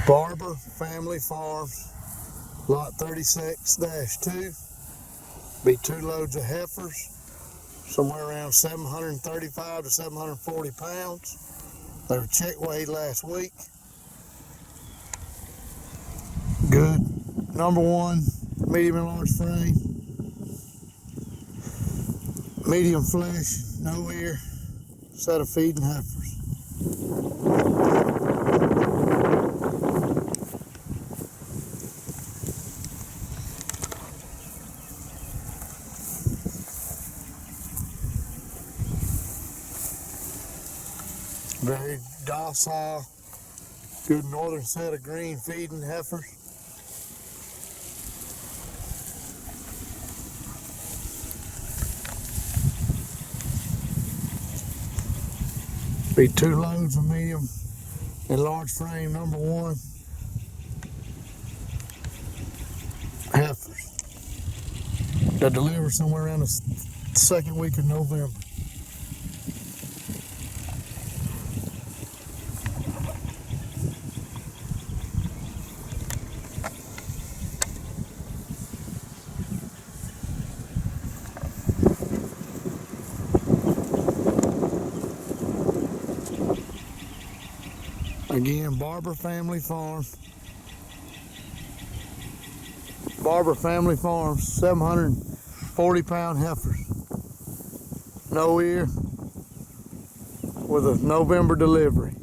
Barber Family Farms, lot 36-2. Be 2 loads of heifers, somewhere around 735 to 740 pounds. They were check weighed last week. Good. Number one, medium and large frame. Medium flesh, no ear, set of feeding heifers. Very docile, good northern set of green feeding heifers. Be 2 loads of medium and large frame number one heifers. They'll deliver somewhere around the second week of November. Again, Barber Family Farms. Barber Family Farms, 740-pound heifers. No ear, with a November delivery.